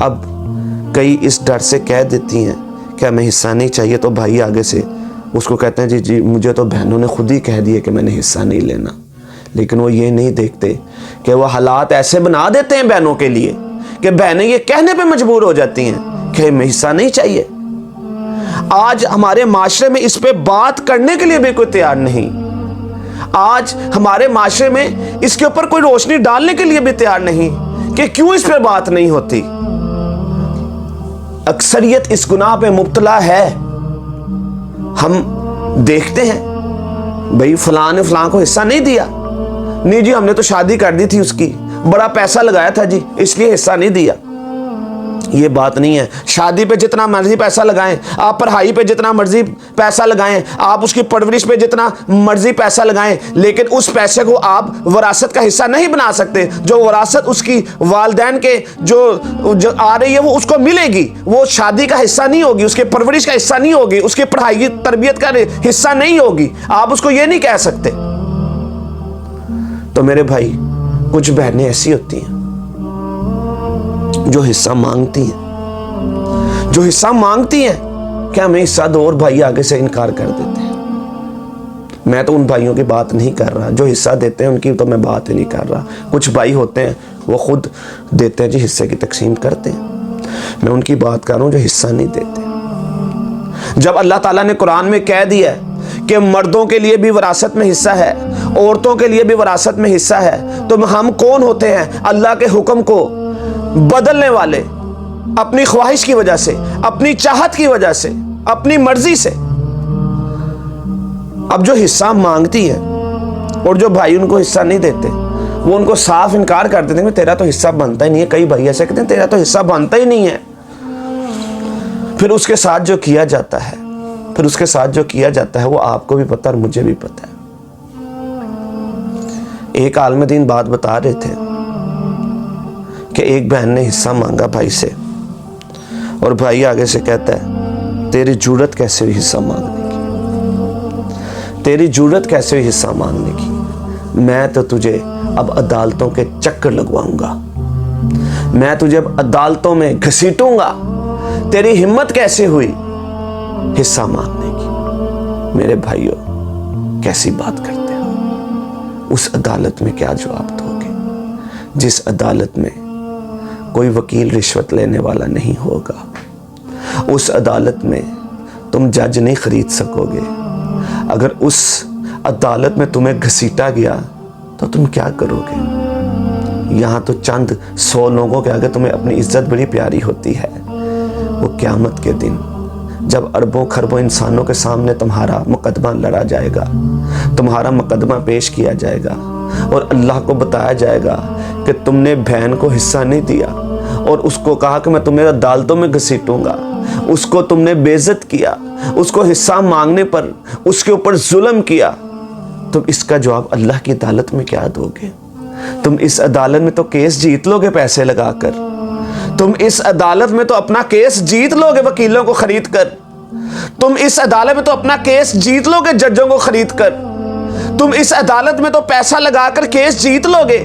اب کئی اس ڈر سے کہہ دیتی ہیں کہ ہمیں حصہ نہیں چاہیے، تو بھائی آگے سے اس کو کہتے ہیں جی مجھے تو بہنوں نے خود ہی کہہ دیا کہ میں نے حصہ نہیں لینا، لیکن وہ یہ نہیں دیکھتے کہ وہ حالات ایسے بنا دیتے ہیں بہنوں کے لیے کہ بہنیں یہ کہنے پہ مجبور ہو جاتی ہیں کہ ہمیں حصہ نہیں چاہیے۔ آج ہمارے معاشرے میں اس پہ بات کرنے کے لیے بھی کوئی تیار نہیں، آج ہمارے معاشرے میں اس کے اوپر کوئی روشنی ڈالنے کے لیے بھی تیار نہیں کہ کیوں اس پہ بات نہیں ہوتی۔ اکثریت اس گناہ پہ مبتلا ہے۔ ہم دیکھتے ہیں بھئی فلاں نے فلاں کو حصہ نہیں دیا، نہیں جی ہم نے تو شادی کر دی تھی اس کی، بڑا پیسہ لگایا تھا جی اس لیے حصہ نہیں دیا۔ یہ بات نہیں ہے۔ شادی پہ جتنا مرضی پیسہ لگائیں، آپ پڑھائی پہ جتنا مرضی پیسہ لگائیں، آپ اس کی پرورش پہ جتنا مرضی پیسہ لگائیں، لیکن اس پیسے کو آپ وراثت کا حصہ نہیں بنا سکتے۔ جو وراثت اس کی والدین کے جو آ رہی ہے وہ اس کو ملے گی، وہ شادی کا حصہ نہیں ہوگی، اس کے پرورش کا حصہ نہیں ہوگی، اس کی پڑھائی کی تربیت کا حصہ نہیں ہوگی۔ آپ اس کو یہ نہیں کہہ سکتے۔ تو میرے بھائی کچھ بہنیں ایسی ہوتی ہیں جو حصہ مانگتی ہیں کہ ہمیں حصہ دو، اور بھائی آگے سے انکار کر دیتے ہیں۔ میں تو ان بھائیوں کی بات نہیں کر رہا جو حصہ دیتے ہیں، ان کی تو میں بات ہی نہیں کر رہا۔ کچھ بھائی ہوتے ہیں وہ خود دیتے ہیں جی، حصے کی تقسیم کرتے ہیں، میں ان کی بات کر رہا ہوں جو حصہ نہیں دیتے۔ جب اللہ تعالیٰ نے قرآن میں کہہ دیا کہ مردوں کے لیے بھی وراثت میں حصہ ہے، عورتوں کے لیے بھی وراثت میں حصہ ہے، تو ہم کون ہوتے ہیں اللہ کے حکم کو بدلنے والے؟ اپنی خواہش کی وجہ سے، اپنی چاہت کی وجہ سے، اپنی مرضی سے۔ اب جو حصہ مانگتی ہے اور جو بھائی ان کو حصہ نہیں دیتے، وہ ان کو صاف انکار کر دیتے ہیں کہ تیرا تو حصہ بنتا ہی نہیں ہے۔ کئی بھائی ایسے کہتے ہیں تیرا تو حصہ بنتا ہی نہیں ہے۔ پھر اس کے ساتھ جو کیا جاتا ہے وہ آپ کو بھی پتہ اور مجھے بھی پتہ ہے۔ ایک عالم دین بات بتا رہے تھے کہ ایک بہن نے حصہ مانگا بھائی سے، اور بھائی آگے سے کہتا ہے تیری جرأت کیسے ہوئی حصہ مانگنے کی، تیری جرأت کیسے ہوئی حصہ مانگنے کی، میں تو تجھے اب عدالتوں کے چکر لگواؤں گا، میں تجھے اب عدالتوں میں گھسیٹوں گا، تیری ہمت کیسے ہوئی حصہ مانگنے کی۔ میرے بھائیوں کیسی بات کرتے ہیں؟ اس عدالت میں کیا جواب دو گے جس عدالت میں کوئی وکیل رشوت لینے والا نہیں ہوگا؟ اس عدالت میں تم جج نہیں خرید سکو گے۔ اگر اس عدالت میں تمہیں گھسیٹا گیا تو تم کیا کرو گے؟ یہاں تو چند 100 لوگوں کے آگے تمہیں اپنی عزت بڑی پیاری ہوتی ہے۔ وہ قیامت کے دن جب اربوں خربوں انسانوں کے سامنے تمہارا مقدمہ لڑا جائے گا، تمہارا مقدمہ پیش کیا جائے گا، اور اللہ کو بتایا جائے گا کہ تم نے بہن کو حصہ نہیں دیا، اور اس کو کہا کہ میں تمہیں عدالتوں میں گھسیٹوں گا، اس کو تم نے بے عزت کیا، اس کو حصہ مانگنے پر اس کے اوپر ظلم کیا، تم اس کا جواب اللہ کی عدالت میں کیا دو گے؟ تم اس عدالت میں تو کیس جیت لو گے پیسے لگا کر، تم اس عدالت میں تو اپنا کیس جیت لو گے وکیلوں کو خرید کر، تم اس عدالت میں تو اپنا کیس جیت لو گے ججوں کو خرید کر، تم اس عدالت میں تو پیسہ لگا کر کیس جیت لو گے۔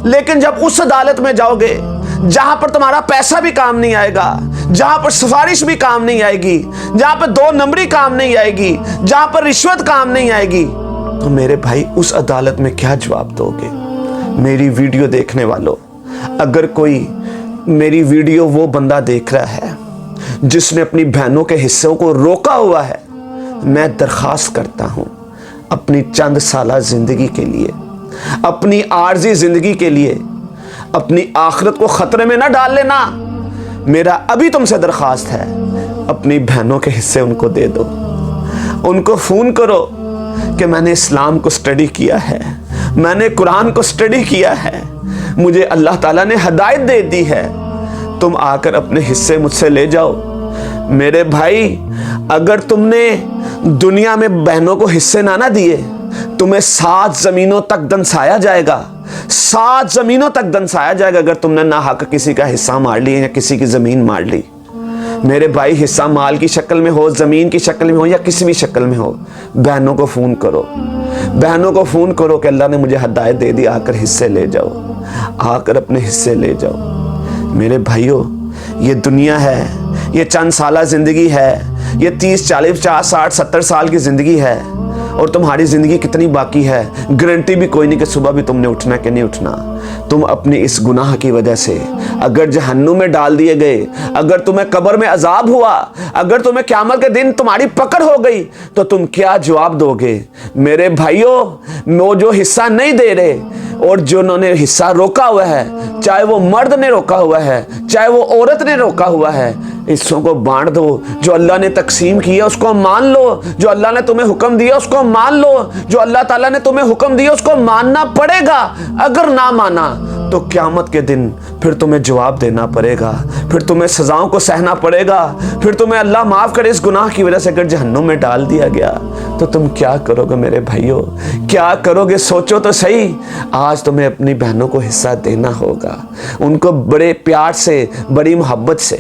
لیکن جب اس عدالت میں جاؤ گے جہاں پر تمہارا پیسہ بھی کام نہیں آئے گا، جہاں پر سفارش بھی کام نہیں آئے گی، جہاں پر 2 نمبری کام نہیں آئے گی، جہاں پر رشوت کام نہیں آئے گی، تو میرے بھائی اس عدالت میں کیا جواب دو گے؟ میری ویڈیو دیکھنے والوں، اگر کوئی میری ویڈیو وہ بندہ دیکھ رہا ہے جس نے اپنی بہنوں کے حصوں کو روکا ہوا ہے، میں درخواست کرتا ہوں اپنی چند سالہ زندگی کے لیے، اپنی عارضی زندگی کے لیے، اپنی آخرت کو خطرے میں نہ ڈال لینا۔ میرا ابھی تم سے درخواست ہے، اپنی بہنوں کے حصے ان کو دے دو، ان کو فون کرو کہ میں نے اسلام کو سٹڈی کیا ہے، میں نے قرآن کو سٹڈی کیا ہے، مجھے اللہ تعالیٰ نے ہدایت دے دی ہے، تم آ کر اپنے حصے مجھ سے لے جاؤ۔ میرے بھائی اگر تم نے دنیا میں بہنوں کو حصے نہ دیے، تمہیں 7 زمینوں تک دنسایا جائے گا، 7 زمینوں تک دنسایا جائے گا اگر تم نے ناحق کسی کا حصہ مار لی یا کسی کی زمین مار لی۔ میرے بھائی حصہ مال کی شکل میں ہو، زمین کی شکل میں ہو، یا کسی بھی شکل میں ہو، بہنوں کو فون کرو، بہنوں کو فون کرو کہ اللہ نے مجھے ہدایت دے دی، آ کر حصے لے جاؤ، آ کر اپنے حصے لے جاؤ۔ میرے بھائیوں یہ دنیا ہے، یہ چند سالہ زندگی ہے، یہ 30 40 50 60 70 سال کی زندگی ہے، اور تمہاری زندگی کتنی باقی ہے گارنٹی بھی کوئی نہیں کہ صبح بھی تم نے اٹھنا کہ نہیں اٹھنا۔ تم اپنی اس گناہ کی وجہ سے اگر جہنم میں ڈال دیے گئے، اگر تمہیں قبر میں عذاب ہوا، اگر تمہیں قیامت کے دن تمہاری پکڑ ہو گئی، تو تم کیا جواب دو گے؟ میرے بھائیوں، وہ جو حصہ نہیں دے رہے اور جنہوں نے حصہ روکا ہوا ہے، چاہے وہ مرد نے روکا ہوا ہے، چاہے وہ عورت نے روکا ہوا ہے، حصوں کو بانٹ دو۔ جو اللہ نے تقسیم کیا اس کو مان لو، جو اللہ نے تمہیں حکم دیا اس کو مان لو، جو اللہ تعالیٰ نے تمہیں حکم دیا اس کو ماننا پڑے گا۔ اگر نہ مانا تو قیامت کے دن پھر تمہیں جواب دینا پڑے گا، پھر تمہیں سزاؤں کو سہنا پڑے گا، پھر تمہیں اللہ معاف کرے اس گناہ کی وجہ سے اگر جہنم میں ڈال دیا گیا تو تم کیا کرو گے میرے بھائیوں؟ کیا کرو گے؟ سوچو تو صحیح۔ آج تمہیں اپنی بہنوں کو حصہ دینا ہوگا، ان کو بڑے پیار سے، بڑی محبت سے۔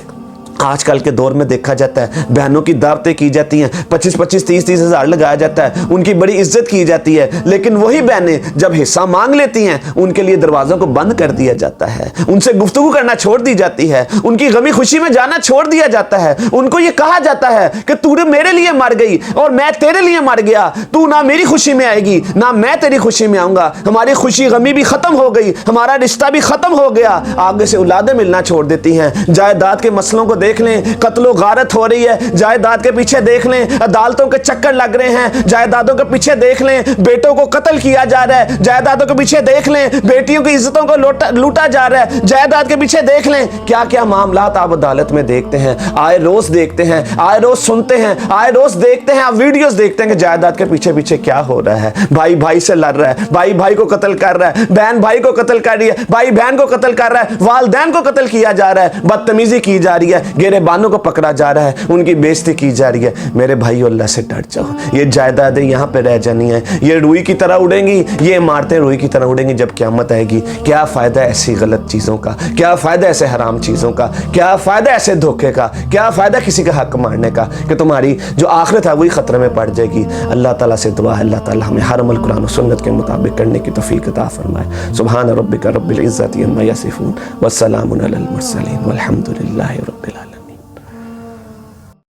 آج کل کے دور میں دیکھا جاتا ہے بہنوں کی دعوتیں کی جاتی ہیں، 25 30 ہزار لگایا جاتا ہے، ان کی بڑی عزت کی جاتی ہے، لیکن وہی بہنیں جب حصہ مانگ لیتی ہیں ان کے لیے دروازوں کو بند کر دیا جاتا ہے، ان سے گفتگو کرنا چھوڑ دی جاتی ہے، ان کی غمی خوشی میں جانا چھوڑ دیا جاتا ہے، ان کو یہ کہا جاتا ہے کہ تو نے میرے لیے مر گئی اور میں تیرے لیے مر گیا، تو نہ میری خوشی میں آئے گی نہ میں تیری خوشی میں آؤں گا، ہماری خوشی غمی بھی ختم ہو گئی، ہمارا رشتہ بھی ختم ہو گیا۔ آگے سے اولادیں ملنا چھوڑ دیتی ہیں۔ جائیداد کے مسئلوں کو دیکھ لیں، قتل و غارت ہو رہی ہے، جائیداد کے پیچھے دیکھ لیں عدالتوں کے چکر لگ رہے ہیں، جائیدادوں کے پیچھے دیکھ لیں بیٹوں کو قتل کیا جا رہا ہے، جائیدادوں کے پیچھے دیکھ لیں بیٹیوں کی عزتوں کو لوٹا جا رہا ہے، جائیداد کے پیچھے دیکھ لیں کیا کیا معاملات آپ عدالت میں دیکھتے ہیں، آئے روز دیکھتے ہیں، آئے روز سنتے ہیں، آئے روز دیکھتے ہیں، آپ ویڈیوز دیکھتے ہیں کہ جائیداد کے پیچھے پیچھے کیا ہو رہا ہے۔ بھائی بھائی سے لڑ رہا ہے، بھائی بھائی کو قتل کر رہا ہے، بہن بھائی کو قتل کر رہی ہے، بھائی بہن کو قتل کر رہا ہے، والدین کو قتل کیا جا رہا ہے، بدتمیزی کی جا رہی ہے، گریبانوں کو پکڑا جا رہا ہے، ان کی بےزتی کی جا رہی ہے۔ میرے بھائی اللہ سے ڈر جاؤ، یہ جائیدادیں یہاں پہ رہ جانی ہیں، یہ روئی کی طرح اڑیں گی، یہ عمارتیں روئی کی طرح اڑیں گی جب قیامت آئے گی۔ کیا فائدہ ایسی غلط چیزوں کا، کیا فائدہ ایسے حرام چیزوں کا، کیا فائدہ ایسے دھوکے کا، کیا فائدہ کسی کا حق مارنے کا کہ تمہاری جو آخرت ہے وہی خطرے میں پڑ جائے گی۔ اللہ تعالیٰ سے دعا ہے اللہ تعالیٰ ہمیں ہر عمل قرآن و سنت کے مطابق کرنے کی توفیق عطا فرمائے۔ سبحان ربک رب العزت عما یصفون والسلام علی المرسلین والحمد للہ رب العالمین۔